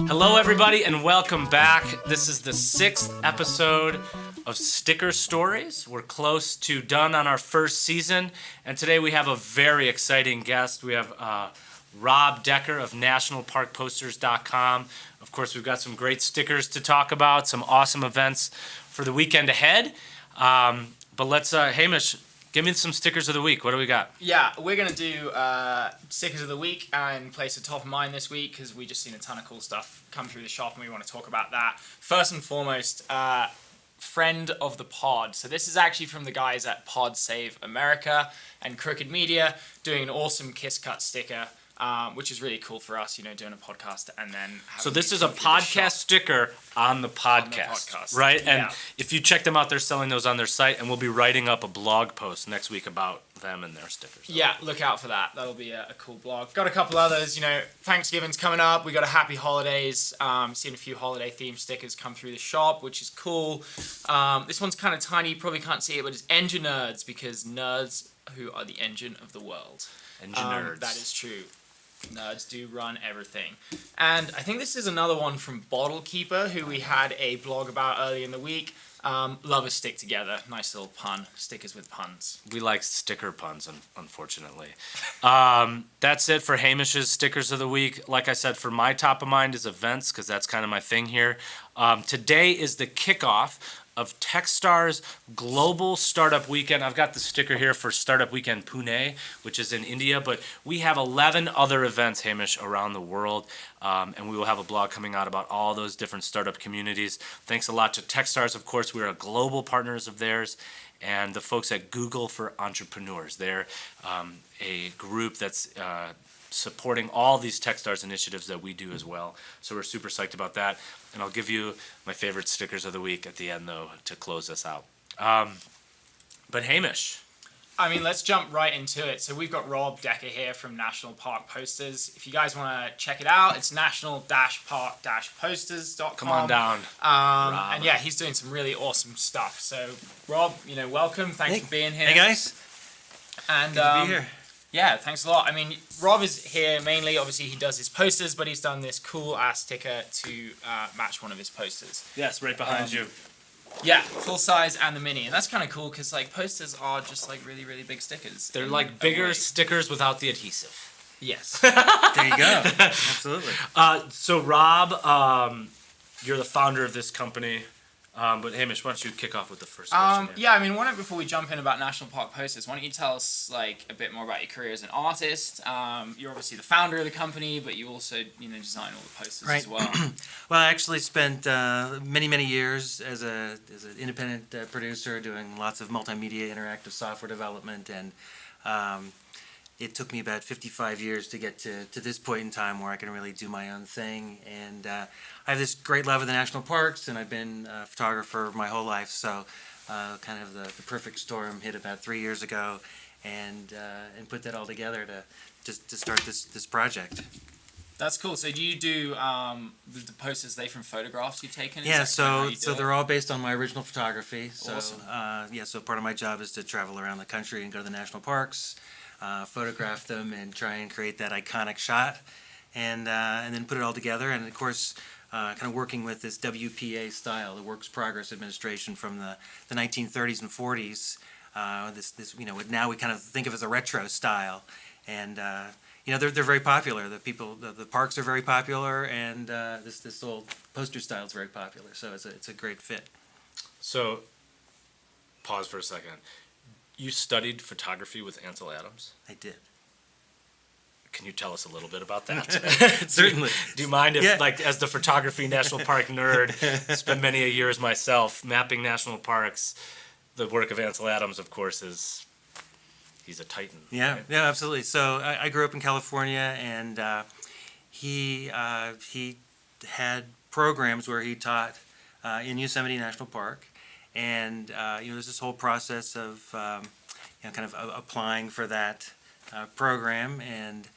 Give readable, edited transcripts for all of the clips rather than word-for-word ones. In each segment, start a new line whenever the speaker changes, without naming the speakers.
Hello, everybody, and welcome back. This is the 6th episode of Sticker Stories. We're close to done on our first season, and today we have a very exciting guest. We have Rob Decker of NationalParkPosters.com. Of course, we've got some great stickers to talk about, some awesome events for the weekend ahead. But let's, Hamish, give me some stickers of the week. What do we got?
Yeah, we're going to do stickers of the week and place a top of mind this week because we just seen a ton of cool stuff come through the shop and we want to talk about that. First and foremost, friend of the pod. So this is actually from the guys at Pod Save America and Crooked Media doing an awesome Kiss Cut sticker. Which is really cool for us, doing a podcast and then
So this is a podcast sticker on the podcast, right? And
yeah.
if you check them out, they're selling those on their site, and we'll be writing up a blog post next week about them and their stickers.
Yeah, look out for that. That'll be a cool blog. Got a couple others, Thanksgiving's coming up. We got a happy holidays. Seen a few holiday themed stickers come through the shop, which is cool. This one's kind of tiny. You probably can't see it, but it's Engine Nerds because nerds who are the engine of the world.
Engine Nerds.
That is true. Nerds do run everything. And I think this is another one from Bottle Keeper, who we had a blog about earlier in the week. Love a stick together. Nice little pun. Stickers with puns.
We like sticker puns, unfortunately. That's it for Hamish's stickers of the week. Like I said, for my top of mind is events, because that's kind of my thing here. Today is the kickoff of Techstars Global Startup Weekend. I've got the sticker here for Startup Weekend Pune, which is in India, but we have 11 other events, Hamish, around the world, and we will have a blog coming out about all those different startup communities. Thanks a lot to Techstars, of course. We're a global partners of theirs, and the folks at Google for Entrepreneurs. They're a group that's supporting all these Techstars initiatives that we do as well. So we're super psyched about that. And I'll give you my favorite stickers of the week at the end, though, to close us out. But Hamish.
Let's jump right into it. So we've got Rob Decker here from National Park Posters. If you guys want to check it out, it's national-park-posters.com.
Come on down.
And yeah, he's doing some really awesome stuff. So Rob, welcome. Thanks for being here.
Hey guys.
And
Good to be here.
Yeah, thanks a lot. Rob is here mainly, obviously he does his posters, but he's done this cool ass sticker to match one of his posters.
Yes, right behind you.
Yeah, full size and the mini. And that's kind of cool because posters are just really, really big stickers.
They're like bigger stickers without the adhesive.
Yes.
There you go. Absolutely.
So Rob, you're the founder of this company. But Hamish, why don't you kick off with the first question?
Why don't, before we jump in about National Park Posters, why don't you tell us a bit more about your career as an artist? You're obviously the founder of the company, but you also design all the posters as well.
Well, I actually spent many years as an independent producer doing lots of multimedia interactive software development, and it took me about 55 years to get to this point in time where I can really do my own thing. And I have this great love of the national parks, and I've been a photographer my whole life. So kind of the perfect storm hit about 3 years ago, and put that all together to start this project.
That's cool. So do you do the posters, they from photographs you've taken?
Yeah, so they're all based on my original photography. So
Awesome.
So part of my job is to travel around the country and go to the national parks, photograph them, and try and create that iconic shot, and then put it all together. And of course, kind of working with this WPA style, the Works Progress Administration from the 1930s and 40s. This now we kind of think of as a retro style, and they're very popular. The parks are very popular, and this old poster style is very popular. So it's a great fit.
So, pause for a second. You studied photography with Ansel Adams?
I did.
Can you tell us a little bit about that?
Certainly.
Do you mind if, as the photography national park nerd, spent many a years myself mapping national parks, the work of Ansel Adams, of course, he's a titan.
Yeah,
right?
yeah, absolutely. So I grew up in California, and he had programs where he taught in Yosemite National Park, and there's this whole process of kind of applying for that program, and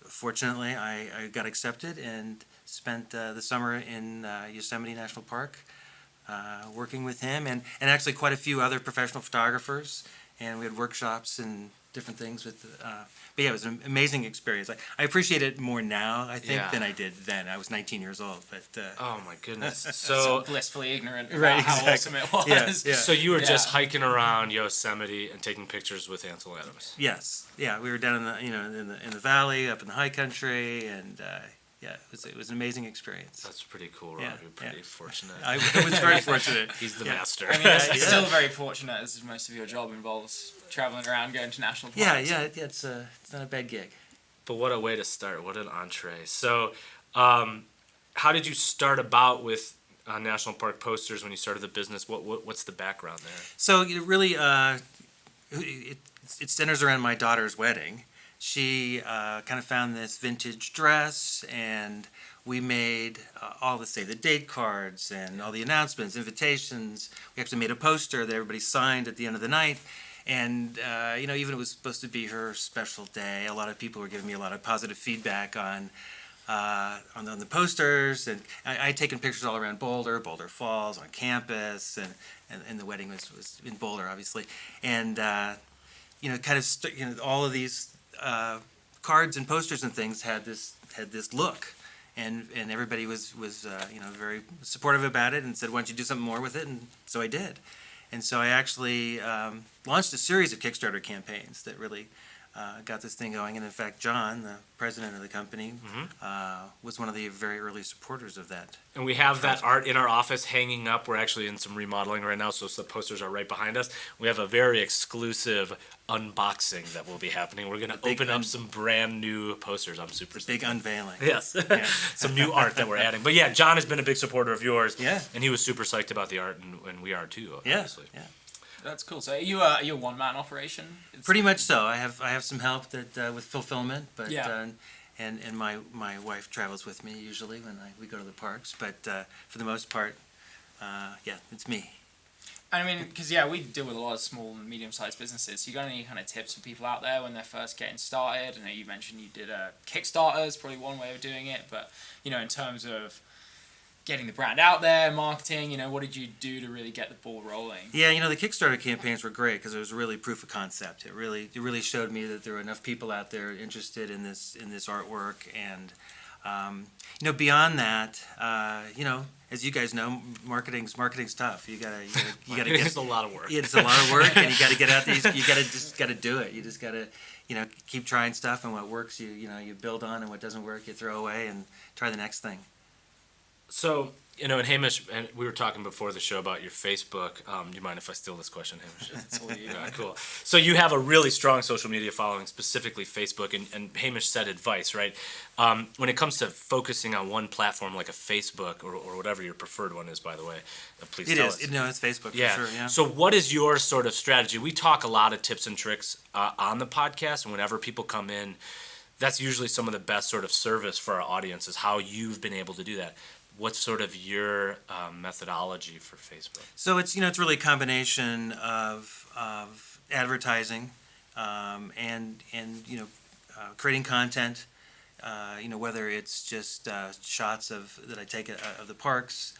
fortunately I got accepted and spent the summer in Yosemite National Park working with him, and actually quite a few other professional photographers. and we had workshops and different things with. But yeah, it was an amazing experience. I appreciate it more now, I think,
Yeah.
than I did then. I was 19 years old, but
Oh my goodness.
So
So
blissfully ignorant about
Right,
how
exactly.
awesome it was.
Yeah, yeah.
so you were just
Yeah.
hiking around Yosemite and taking pictures with Ansel Adams.
yes, yeah, we were down in the in the valley, up in the high country, and yeah, it was an amazing experience.
That's pretty cool, Rob.
Yeah,
You're pretty
yeah.
fortunate.
I was very fortunate.
He's the
Yeah.
master.
I mean, it's
Yeah.
still very fortunate as most of your job involves traveling around, going to national parks.
Yeah, it's not a bad gig.
But what a way to start. What an entree. So, how did you start about with national park posters when you started the business? What's the background there?
So it really it centers around my daughter's wedding. She kind of found this vintage dress, and we made all the save the date cards and all the announcements, invitations. We actually made a poster that everybody signed at the end of the night. And even it was supposed to be her special day. A lot of people were giving me a lot of positive feedback on the posters, and I had taken pictures all around Boulder Falls, on campus, and the wedding was in Boulder, obviously. And all of these cards and posters and things had this look, and everybody was very supportive about it and said, "Why don't you do something more with it?" And so I did. And so I actually launched a series of Kickstarter campaigns that really got this thing going. And in fact, John, the president of the company, was one of the very early supporters of that.
And we have that art in our office hanging up. We're actually in some remodeling right now, so the posters are right behind us. We have a very exclusive unboxing that will be happening. We're going to open up some brand new posters. I'm super
Big unveiling.
Yes.
Yeah.
Some new art that we're adding. But yeah, John has been a big supporter of yours.
Yeah.
And he was super psyched about the art, and we are too,
Yeah,
obviously.
yeah.
That's cool. So are you a one-man operation?
Pretty much so. I have some help with fulfillment, but
Yeah.
And my wife travels with me usually when we go to the parks. But for the most part, it's me.
I mean, because we deal with a lot of small and medium-sized businesses. You got any kind of tips for people out there when they're first getting started? I know you mentioned you did a Kickstarter is probably one way of doing it, but in terms of getting the brand out there, marketing, what did you do to really get the ball rolling?
Yeah, the Kickstarter campaigns were great because it was really proof of concept. It really showed me that there were enough people out there interested in this artwork, and beyond that, as you guys know, marketing's tough. You gotta
It's a lot of work.
Yeah, it's a lot of work, and you gotta get out there. You gotta do it. You just gotta keep trying stuff, and what works you build on, and what doesn't work you throw away and try the next thing.
So, and Hamish, and we were talking before the show about your Facebook. Do you mind if I steal this question, Hamish? Yeah, cool. So you have a really strong social media following, specifically Facebook, and Hamish said advice, right? When it comes to focusing on one platform like a Facebook or whatever your preferred one is, by the way, please tell us.
It's Facebook
Yeah.
for sure, yeah.
So what is your sort of strategy? We talk a lot of tips and tricks on the podcast, and whenever people come in, that's usually some of the best sort of service for our audience is how you've been able to do that. What's sort of your methodology for Facebook?
So it's really a combination of advertising and creating content. Whether it's just shots that I take of the parks,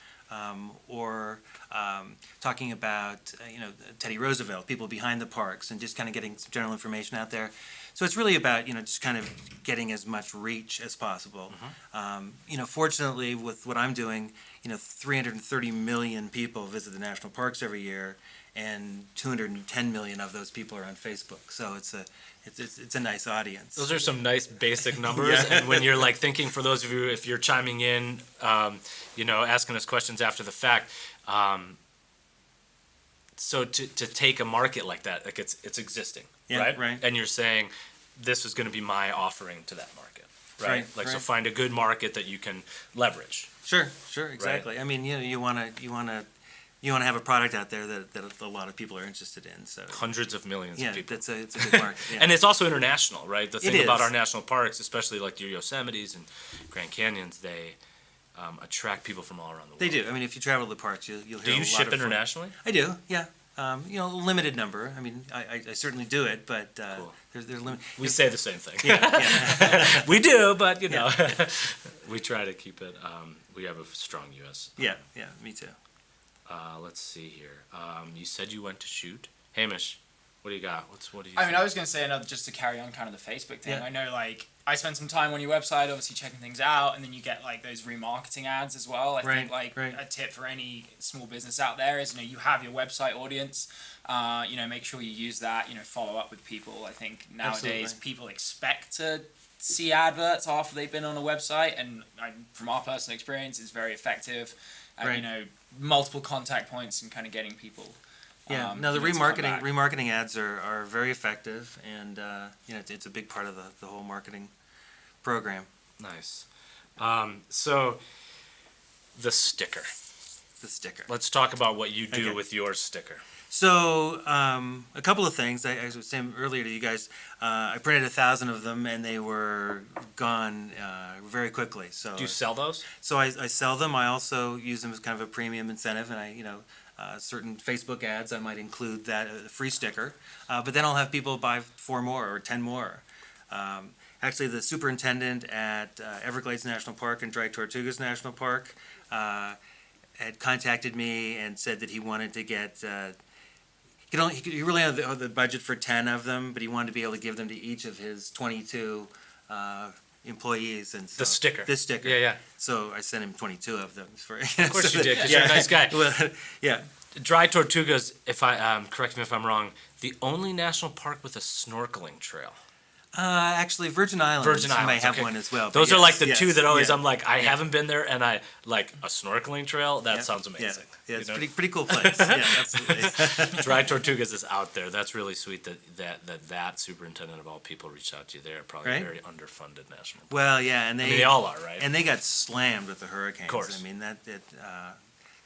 or talking about Teddy Roosevelt, people behind the parks, and just kind of getting some general information out there. So it's really about just kind of getting as much reach as possible. Fortunately, with what I'm doing, 330 million people visit the national parks every year, and 210 million of those people are on Facebook. So it's a nice audience.
Those are some nice basic numbers.
Yeah.
And when you're like thinking, for those of you, if you're chiming in, asking us questions after the fact, so to take a market like that, like it's existing,
Yeah,
right?
right.
And you're saying this is going to be my offering to that market, right?
Right,
So
right.
find a good market that you can leverage.
Sure, exactly. I mean, you want to have a product out there that a lot of people are interested in. So
Hundreds of millions
yeah,
of people.
it's a good market. Yeah.
And it's also international, right? The
It
thing about
is.
our national parks, especially like your Yosemites and Grand Canyons, they attract people from all around the world.
They do. I mean, if you travel to the parks, you'll hear
Do
a
you
lot
ship
of fun-
internationally?
I do, yeah. A limited number. I mean, I certainly do it, but
Cool.
there's limited.
We say the same thing.
Yeah,
We do, but we try to keep it. We have a strong U.S.
yeah, me too.
Let's see here. You said you went to shoot. Hamish, What do you got? What do you?
I mean, I was going to say another, just to carry on kind of the Facebook thing.
Yeah.
I know, like, I spend some time on your website, obviously checking things out, and then you get like those remarketing ads as well. I think like a tip for any small business out there is, you have your website audience. Make sure you use that. Follow up with people. I think nowadays people expect to see adverts after they've been on a website, and from our personal experience, it's very effective. Multiple contact points and kind of getting people.
Yeah, no, the remarketing ads are very effective, and it's a big part of the whole marketing program.
Nice. So the sticker.
The sticker.
Let's talk about what you do with your sticker.
So a couple of things. I was saying earlier to you guys, I printed 1,000 of them, and they were gone very quickly. So
do you sell those?
So I sell them. I also use them as kind of a premium incentive, and certain Facebook ads, I might include that free sticker, but then I'll have people buy 4 more or 10 more. Actually, the superintendent at Everglades National Park and Dry Tortugas National Park had contacted me and said that he wanted to get. He really had the budget for 10 of them, but he wanted to be able to give them to each of his 22 employees, and so,
the sticker.
This sticker.
Yeah.
So I sent him 22 of them.
Of course you did, because you're a nice guy.
Well, yeah.
Dry Tortugas, if I correct me if I'm wrong, the only national park with a snorkeling trail.
Actually, Virgin Islands may have one as well.
Those are like the two that always
yeah.
I'm like, I haven't been there, and I like a snorkeling trail. That sounds amazing.
Yeah, it's pretty cool place. Yeah, absolutely.
Dry Tortugas is out there. That's really sweet that superintendent of all people reached out to you. They're probably a very underfunded national park.
Well, yeah, and
they all are, right?
And they got slammed with the hurricanes.
Of course.
I mean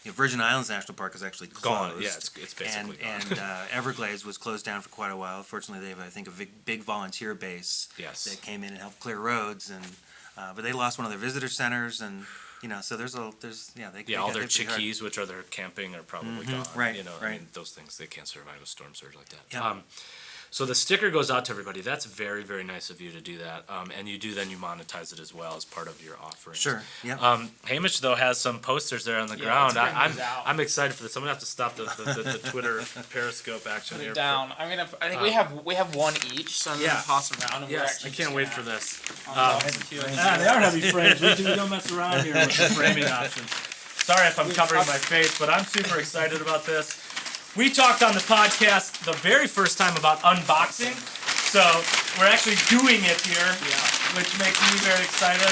Virgin Islands National Park is actually closed.
Gone. Yeah, it's basically gone.
And Everglades was closed down for quite a while. Fortunately, they have, I think, a big volunteer base that came in and helped clear roads. And but they lost one of their visitor centers, and so there's all their chickees,
which are their camping, are probably gone.
Right.
I mean, those things they can't survive a storm surge like that. Yeah. So the sticker goes out to everybody. That's very, very nice of you to do that. And you monetize it as well as part of your offering.
Sure. Yeah.
Hamish though has some posters there on the ground. I'm excited for this. I'm gonna have to stop the Twitter Periscope action
Put it
here.
down. I think we have one each, so I'm gonna pass around. And
yes, I can't wait for this.
They
are heavy frames. We don't mess around here with the framing options. Sorry if I'm covering my face, but I'm super excited about this. We talked on the podcast the very first time about unboxing, so we're actually doing it here, which makes me very excited.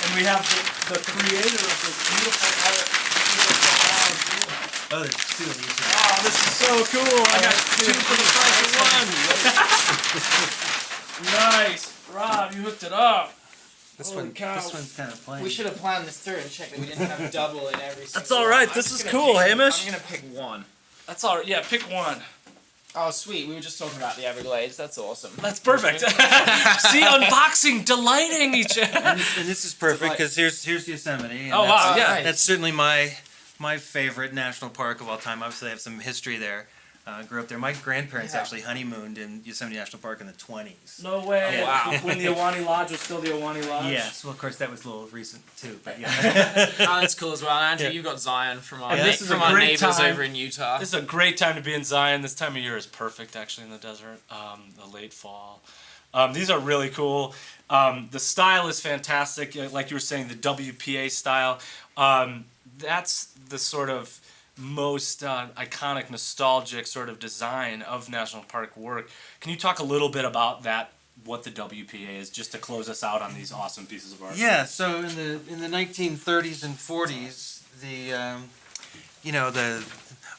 And we have the creator of this beautiful art.
Oh, there's 2 of these.
Oh, this is so cool! I got 2 for the price of 1. Nice, Rob, you hooked it up.
This
one's kind
of plain.
We should have planned this through and checked that we didn't have double in every single.
That's all right. This is cool, Hamish.
I'm gonna pick one.
That's all right. Yeah, pick one.
Oh, sweet. We were just talking about the Everglades. That's awesome.
That's perfect. See, unboxing, delighting each other.
And this is perfect because here's Yosemite. And
wow, yeah.
That's certainly my favorite national park of all time. Obviously, I have some history there. Grew up there. My grandparents actually honeymooned in Yosemite National Park in the 20s.
No way.
Yeah.
Wow. When the Ahwahnee Lodge was still the Ahwahnee Lodge?
Yes. Well, of course, that was a little recent, too. But yeah.
Oh, that's cool as well. Andrew, you got Zion from our,
this is
from
a
our
great
neighbors
time.
over in Utah.
This is a great time to be in Zion. This time of year is perfect, actually, in the desert. The late fall. These are really cool. The style is fantastic. Like you were saying, the WPA style. That's the sort of most iconic, nostalgic sort of design of national park work. Can you talk a little bit about that, what the WPA is, just to close us out on these awesome pieces of art?
Yeah, so in the 1930s and 40s,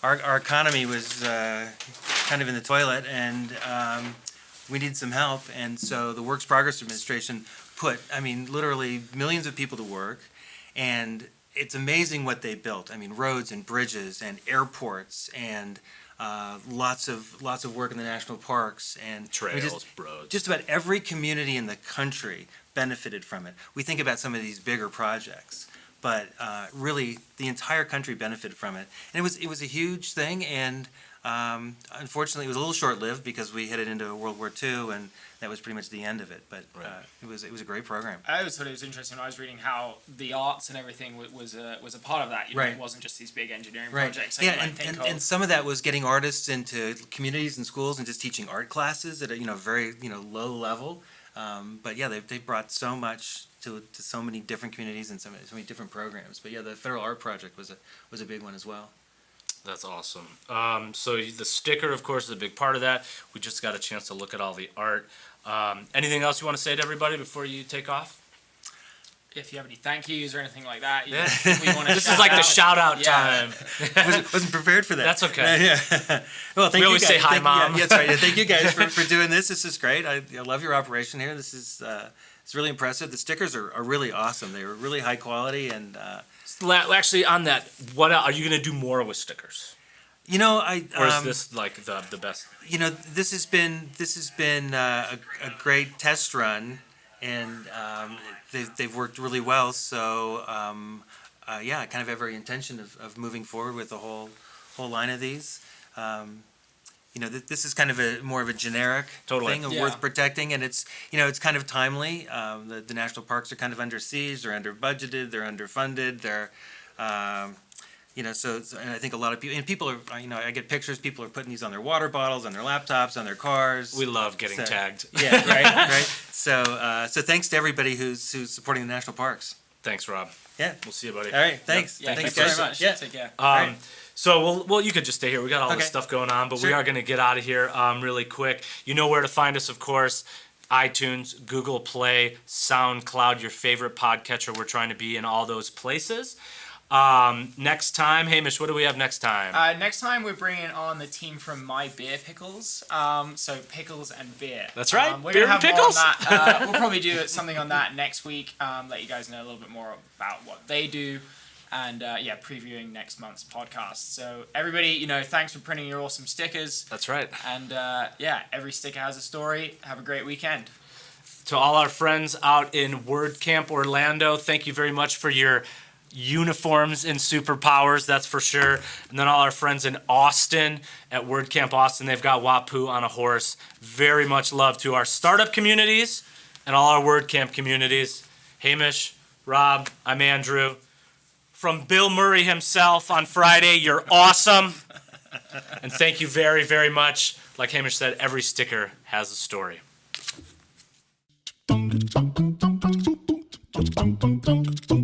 our economy was kind of in the toilet, and we needed some help, and so the Works Progress Administration put, literally millions of people to work, and it's amazing what they built. Roads and bridges and airports and lots of work in the national parks and
trails, roads.
Just about every community in the country benefited from it. We think about some of these bigger projects, but really the entire country benefited from it. And it was a huge thing, and Unfortunately, it was a little short-lived because we headed into World War II, and that was pretty much the end of it. But it was a great program.
I always thought it was interesting when I was reading how the arts and everything was a part of that. You know,
Right.
It wasn't just these big engineering
Right.
projects. That
Yeah,
you might think of.
and some of that was getting artists into communities and schools and just teaching art classes at a very low level. But yeah, they brought so much to so many different communities and so many different programs. But yeah, the Federal Art Project was a big one as well.
That's awesome. So the sticker, of course, is a big part of that. We just got a chance to look at all the art. Anything else you want to say to everybody before you take off?
If you have any thank yous or anything like that,
Yeah.
we want to.
This is like the shout out time.
Wasn't prepared for that.
That's okay.
Yeah. Well, thank
We
you
always
guys.
say hi,
Thank-
Mom.
Yeah, that's right. Yeah, thank you guys for doing this. This is great. I love your operation here. This is it's really impressive. The stickers are really awesome. They were really high quality, and
Actually, on that, what are you going to do more with stickers? Or is this like the best?
This has been a great test run, and they've worked really well. So yeah, I kind of have every intention of moving forward with the whole line of these. This is kind of more of a generic
Totally.
thing of
Yeah.
worth protecting, and it's kind of timely. The national parks are kind of under siege. They're under budgeted. They're underfunded. They're and I think a lot of people are, I get pictures, people are putting these on their water bottles, on their laptops, on their cars.
We love getting
So-
tagged.
Yeah, right. So thanks to everybody who's supporting the national parks.
Thanks, Rob.
Yeah.
We'll see you, buddy.
All right, thanks.
Yeah,
Thanks,
thanks
guys.
very much.
Yeah.
Take care.
Right.
So well, you could just stay here. We got all this
Okay.
stuff going on, but we
Sure.
are going to get out of here really quick. You know where to find us, of course. iTunes, Google Play, SoundCloud, your favorite podcatcher. We're trying to be in all those places. Next time, Hamish, what do we have next time?
Next time we're bringing on the team from My Beer Pickles. So pickles and beer.
That's right,
We're
beer
gonna
and
have more on
pickles.
that. We'll probably do something on that next week. Let you guys know a little bit more about what they do, and previewing next month's podcast. So everybody, thanks for printing your awesome stickers.
That's right.
And every sticker has a story. Have a great weekend.
To all our friends out in WordCamp Orlando, thank you very much for your uniforms and superpowers, that's for sure. And then all our friends in Austin at WordCamp Austin, they've got Wapu on a horse. Very much love to our startup communities and all our WordCamp communities. Hamish, Rob, I'm Andrew. From Bill Murray himself on Friday, you're awesome. And thank you very, very much. Like Hamish said, every sticker has a story.
Dum dum dum dum dum dum dum dum dum dum dum dum.